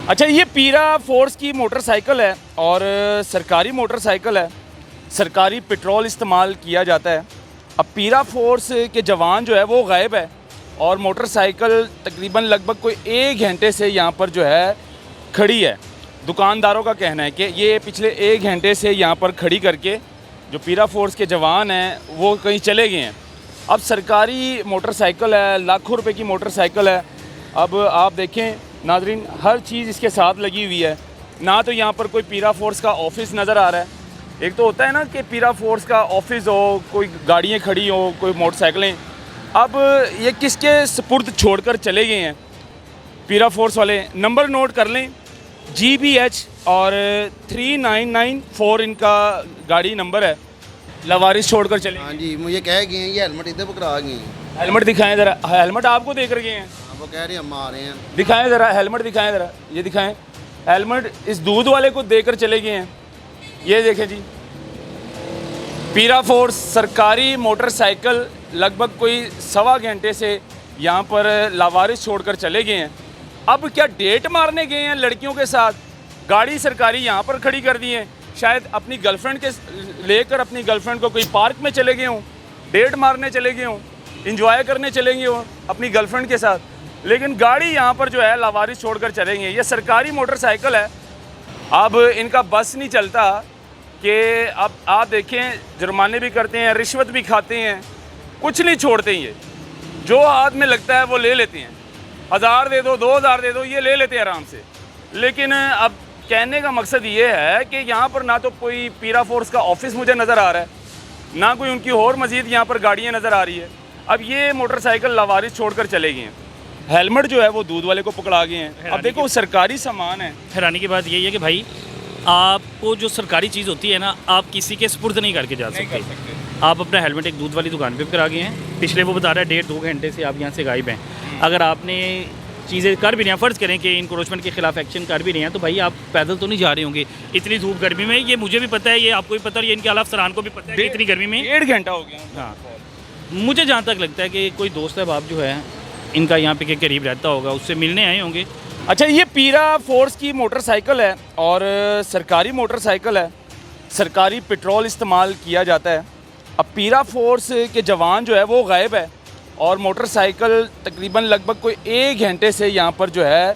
अच्छा, ये पीरा फोर्स की मोटरसाइकिल है और सरकारी मोटरसाइकिल है। सरकारी पेट्रोल इस्तेमाल किया जाता है। अब पीरा फोर्स के जवान जो है वो गायब है और मोटरसाइकिल तकरीबन लगभग कोई 1 घंटे से यहाँ पर जो है खड़ी है। दुकानदारों का कहना है कि ये पिछले 1 घंटे से यहाँ पर खड़ी करके जो पीरा फोर्स के जवान हैं वो कहीं चले गए हैं। अब सरकारी मोटरसाइकिल है, लाखों रुपए की मोटरसाइकिल है। अब आप देखें नाजरीन, हर चीज़ इसके साथ लगी हुई है। ना तो यहाँ पर कोई पीरा फोर्स का ऑफिस नज़र आ रहा है। एक तो होता है ना कि पीरा फोर्स का ऑफिस हो, कोई गाड़ियाँ खड़ी हो, कोई मोटरसाइकिलें। अब ये किसके सुपुर्द छोड़कर चले गए हैं पीरा फोर्स वाले। नंबर नोट कर लें, GBH और 3994 इनका गाड़ी नंबर है। लवारिस छोड़कर चले। हाँ जी, मुझे कह गए हैं ये हेलमेट इधर पकड़ा गए हैं। हेलमेट दिखाएं ज़रा। हेलमेट आपको दे कर गए हैं? वो कह रहे हैं हम आ रहे हैं। दिखाएं ज़रा, हेलमेट दिखाएं ज़रा, ये दिखाएं। हेलमेट इस दूध वाले को देकर चले गए हैं। ये देखें जी, पीरा फोर्स सरकारी मोटरसाइकिल लगभग कोई 1.25 घंटे से यहाँ पर लावारिस छोड़कर चले गए हैं। अब क्या डेट मारने गए हैं लड़कियों के साथ? गाड़ी सरकारी यहाँ पर खड़ी कर दी है। शायद अपनी गर्लफ्रेंड के लेकर अपनी गर्लफ्रेंड को कोई पार्क में चले गए हों, डेट मारने चले गए हों, इंजॉय करने चले गए हों अपनी गर्लफ्रेंड के साथ, लेकिन गाड़ी यहाँ पर जो है लावारिस छोड़कर चले गए। ये सरकारी मोटरसाइकिल है। अब इनका बस नहीं चलता कि अब आप देखें, जुर्माने भी करते हैं, रिश्वत भी खाते हैं, कुछ नहीं छोड़ते। ये जो हाथ में लगता है वो ले लेते हैं। 1000 दे दो, 2000 दे दो, ये ले लेते हैं आराम से। लेकिन अब कहने का मकसद ये है कि यहाँ पर ना तो कोई पीरा फोर्स का ऑफिस मुझे नज़र आ रहा है, ना कोई उनकी और मज़ीद यहाँ पर गाड़ियाँ नज़र आ रही है। अब ये मोटरसाइकिल लावारिस छोड़कर चले गए हैं। हेलमेट जो है वो दूध वाले को पकड़ा गए हैं। अब देखो, सरकारी सामान है। हैरानी की बात यही है कि भाई, आपको जो सरकारी चीज़ होती है ना, आप किसी के सुपुर्द नहीं करके जा सकते। आप अपना हेलमेट एक दूध वाली दुकान पे करा गए हैं। पिछले वो बता रहा है 1.5-2 घंटे से आप यहाँ से गायब हैं। अगर आपने चीज़ें कर भी रहे हैं, फ़र्ज़ करें कि इंक्रोचमेंट के खिलाफ एक्शन कर भी रहे हैं, तो भाई आप पैदल तो नहीं जा रहे होंगे इतनी धूप गर्मी में। ये मुझे भी पता है, ये आपको भी पता है, ये इनके अलावा सरान को भी पता है कि इतनी गर्मी में 1.5 घंटा हो गया। हाँ, मुझे जहाँ तक लगता है कि कोई दोस्त है आप जो है इनका यहाँ पे के करीब रहता होगा, उससे मिलने आए होंगे। अच्छा, ये पीरा फोर्स की मोटरसाइकिल है और सरकारी मोटरसाइकिल है। सरकारी पेट्रोल इस्तेमाल किया जाता है। अब पीरा फोर्स के जवान जो है वो गायब है और मोटरसाइकिल तकरीबन लगभग कोई 1 घंटे से यहाँ पर जो है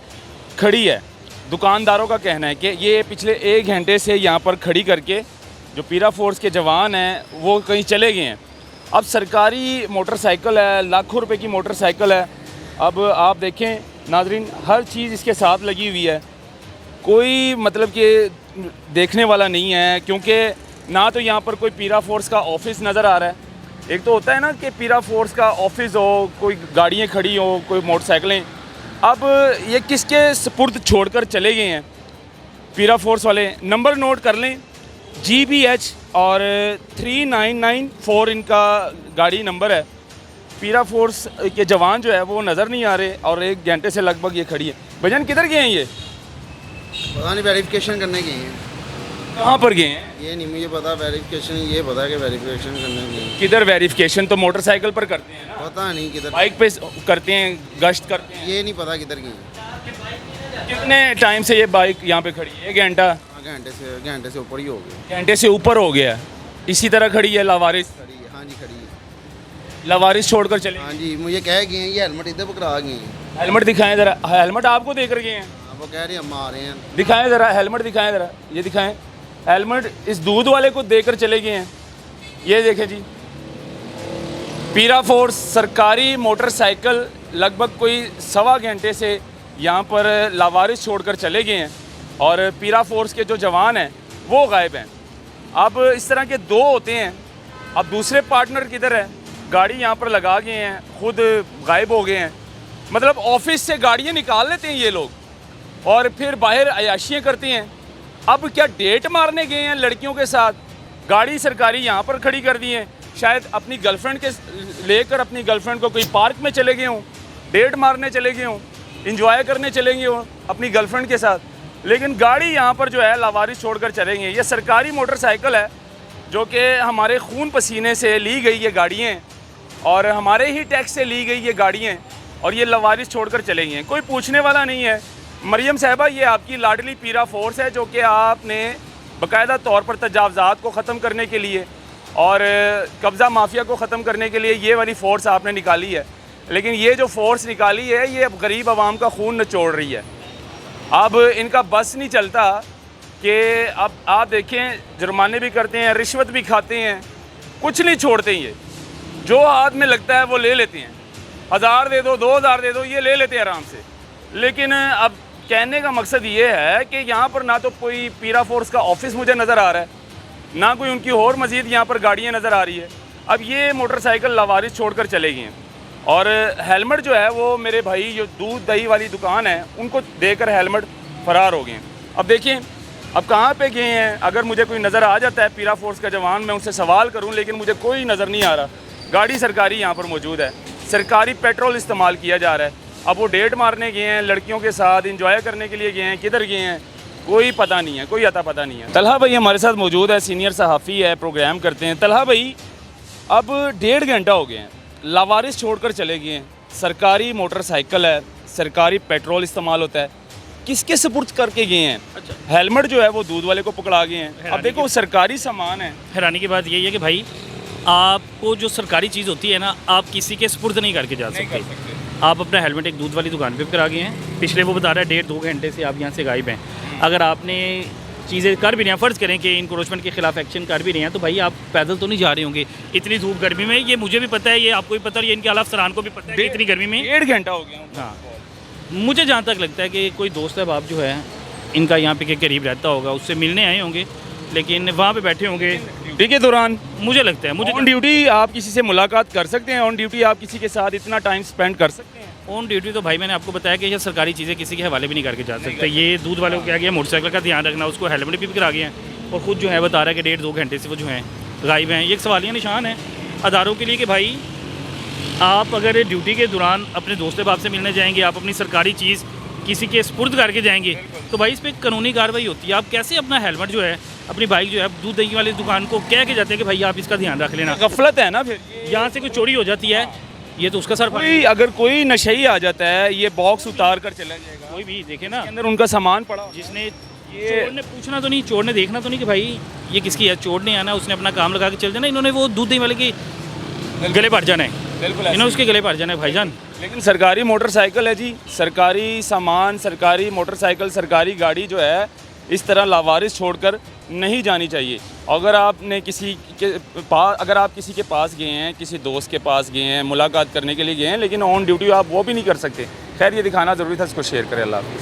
खड़ी है। दुकानदारों का कहना है कि ये पिछले 1 घंटे से यहाँ पर खड़ी करके जो पीरा फोर्स के जवान हैं वो कहीं चले गए हैं। अब सरकारी मोटरसाइकिल है, लाखों रुपए की मोटरसाइकिल है। अब आप देखें नाजरीन, हर चीज़ इसके साथ लगी हुई है। कोई मतलब कि देखने वाला नहीं है, क्योंकि ना तो यहाँ पर कोई पीरा फोर्स का ऑफिस नज़र आ रहा है। एक तो होता है ना कि पीरा फोर्स का ऑफिस हो, कोई गाड़ियाँ खड़ी हो, कोई मोटरसाइकिलें। अब ये किसके सुपुर्द छोड़कर चले गए हैं पीरा फोर्स वाले। नंबर नोट कर लें, GBH और 3994 इनका गाड़ी नंबर है। पीरा फोर्स के जवान जो है वो नज़र नहीं आ रहे और 1 घंटे से लगभग ये खड़ी है। भजन किधर गए हैं ये? पता नहीं, वेरिफिकेशन करने गए हैं। कहाँ पर गए हैं? ये नहीं मुझे पता, वेरिफिकेशन ये पता है कि वेरिफिकेशन करने गए हैं। किधर वेरिफिकेशन? तो मोटरसाइकिल पर करते हैं ना, पता नहीं किधर, बाइक पे करते हैं, गश्त करते हैं। ये नहीं पता किधर गए हैं। कितने टाइम से ये बाइक यहाँ पे खड़ी है? 1 घंटा? घंटे से ऊपर ही हो गया। घंटे से ऊपर हो गया। इसी तरह खड़ी है लावारिस? खड़ी है, हाँ जी खड़ी है। लावारिस छोड़कर चले। हाँ जी, मुझे कह गए हैं ये हेलमेट इधर पकड़ा गए हैं। हेलमेट दिखाएं ज़रा। हेलमेट आपको दे कर गए हैं? वो कह रहे हैं हम आ रहे हैं। दिखाएं ज़रा, हेलमेट दिखाएं ज़रा, ये दिखाएं। हेलमेट इस दूध वाले को देकर चले गए हैं। ये देखें जी, पीरा फोर्स सरकारी मोटरसाइकिल लगभग कोई 1.25 घंटे से यहाँ पर लावारिस छोड़कर चले गए हैं और पीरा फोर्स के जो जवान हैं वो गायब हैं। अब इस तरह के 2 होते हैं। अब दूसरे पार्टनर किधर है? गाड़ी यहाँ पर लगा गए हैं, खुद गायब हो गए हैं। मतलब ऑफिस से गाड़ियाँ निकाल लेते हैं ये लोग और फिर बाहर अयाशियाँ करते हैं। अब क्या डेट मारने गए हैं लड़कियों के साथ? गाड़ी सरकारी यहाँ पर खड़ी कर दी है। शायद अपनी गर्लफ्रेंड के लेकर अपनी गर्लफ्रेंड को कोई पार्क में चले गए हों, डेट मारने चले गए हों, इंजॉय करने चले गए हों अपनी गर्लफ्रेंड के साथ, लेकिन गाड़ी यहाँ पर जो है लावारिस छोड़कर चले गए। ये सरकारी मोटरसाइकिल है जो कि हमारे खून पसीने से ली गई ये गाड़ियाँ और हमारे ही टैक्स से ली गई ये गाड़ियाँ और ये लावारिस छोड़कर चले गए हैं। कोई पूछने वाला नहीं है मरियम साहबा, ये आपकी लाडली पीरा फोर्स है जो कि आपने बाकायदा तौर पर तजावज़ात को ख़त्म करने के लिए और कब्ज़ा माफिया को ख़त्म करने के लिए ये वाली फ़ोर्स आपने निकाली है। लेकिन ये जो फ़ोर्स निकाली है ये अब गरीब आवाम का खून निचोड़ रही है। अब इनका बस नहीं चलता कि अब आप देखें, जुर्माने भी करते हैं, रिश्वत भी खाते हैं, कुछ नहीं छोड़ते ये। जो हाथ में लगता है वो ले लेते हैं। 1000 दे दो, 2000 दे दो, ये ले लेते हैं आराम से। लेकिन अब कहने का मकसद ये है कि यहाँ पर ना तो कोई पीरा फोर्स का ऑफिस मुझे नज़र आ रहा है, ना कोई उनकी और मज़ीद यहाँ पर गाड़ियाँ नज़र आ रही है। अब ये मोटरसाइकिल लावारिस छोड़कर चले गए हैं और हेलमेट जो है वो मेरे भाई जो दूध दही वाली दुकान है उनको देकर हेलमेट फ़रार हो गए हैं। अब देखिए अब कहाँ पे गए हैं। अगर मुझे कोई नज़र आ जाता है पीरा फोर्स का जवान, मैं उनसे सवाल करूँ, लेकिन मुझे कोई नज़र नहीं आ रहा। गाड़ी सरकारी यहाँ पर मौजूद है, सरकारी पेट्रोल इस्तेमाल किया जा रहा है। अब वो डेट मारने गए हैं, लड़कियों के साथ इंजॉय करने के लिए गए हैं, किधर गए हैं कोई पता नहीं है, कोई अता पता नहीं है। तलहा भाई हमारे साथ मौजूद है, सीनियर सहाफ़ी है, प्रोग्राम करते हैं। तलहा भाई, अब 1.5 घंटा हो गए हैं, लावारिस छोड़कर चले गए हैं। सरकारी मोटरसाइकिल है, सरकारी पेट्रोल इस्तेमाल होता है, किसके सुपुर्द करके गए हैं? अच्छा, हेलमेट जो है वो दूध वाले को पकड़ा गए हैं। अब देखो सरकारी सामान है। हैरानी की बात यही है कि भाई आपको जो सरकारी चीज़ होती है ना, आप किसी के सुपुर्द नहीं करके जा सकते। आप अपना हेलमेट एक दूध वाली दुकान पे करा गए हैं, पिछले वो बता रहा है 1.5-2 घंटे से आप यहाँ से गायब हैं। अगर आपने चीज़ें कर भी रहे हैं, फ़र्ज़ करें कि इंक्रोचमेंट के खिलाफ एक्शन कर भी रहे हैं, तो भाई आप पैदल तो नहीं जा रहे होंगे इतनी धूप गर्मी में। ये मुझे भी पता है, ये आपको भी पता है, ये इनके अलावा सरान को भी पता है कि इतनी गर्मी में 1.5 घंटा हो गया। हाँ, मुझे जहाँ तक लगता है कि कोई दोस्त है बाप जो है इनका यहाँ पे के करीब रहता होगा, उससे मिलने आए होंगे, लेकिन वहाँ पे बैठे होंगे ड्यूटी के दौरान। मुझे लगता है, मुझे ऑन ड्यूटी आप किसी से मुलाकात कर सकते हैं, ऑन ड्यूटी आप किसी के साथ इतना टाइम स्पेंड कर सकते हैं। ऑन ड्यूटी तो भाई मैंने आपको बताया कि ये सरकारी चीज़ें किसी के हवाले भी नहीं करके जा सकते। ये दूध वालों को क्या गया, मोटरसाइकिल का ध्यान रखना, उसको हेलमेट भी करा गए हैं और ख़ुद जो है बता रहा है कि 1.5-2 घंटे से वो जो हैं गायब हैं। ये एक सवालिया निशान है अदारों के लिए कि भाई आप अगर ड्यूटी के दौरान अपने दोस्त बाप से मिलने जाएंगे, आप अपनी सरकारी चीज़ किसी के स्पुर्द करके जाएंगे, तो भाई इस पर कानूनी कार्रवाई होती है। आप कैसे अपना हेलमेट जो है, अपनी बाइक जो है, दूध दही वाली दुकान को कह के जाते हैं कि भाई आप इसका ध्यान रख लेना। गफलत है ना, फिर यहाँ से कोई चोरी हो जाती है, ये तो उसका सर कोई अगर कोई नशई आ जाता है, ये बॉक्स उतार कर चला जाएगा। कोई भी देखे ना, अंदर उनका सामान पड़ा, जिसने ये चोर ने पूछना तो नहीं, चोर ने देखना तो नहीं कि भाई ये किसकी है, चोर ने आना, उसने अपना काम लगा के चल जाना। इन्होंने वो दूध दही वाले के गले भर जाना है, बिल्कुल इन्होंने उसके गले भर जाना है भाईजान। लेकिन सरकारी मोटरसाइकिल है जी, सरकारी सामान, सरकारी मोटरसाइकिल, सरकारी गाड़ी जो है इस तरह लावारिस छोड़कर नहीं जानी चाहिए। अगर आपने किसी के पास, अगर आप किसी के पास गए हैं, किसी दोस्त के पास गए हैं, मुलाकात करने के लिए गए हैं, लेकिन ऑन ड्यूटी आप वो भी नहीं कर सकते। खैर ये दिखाना ज़रूरी था, इसको शेयर करें। अल्लाह हाफ़िज़।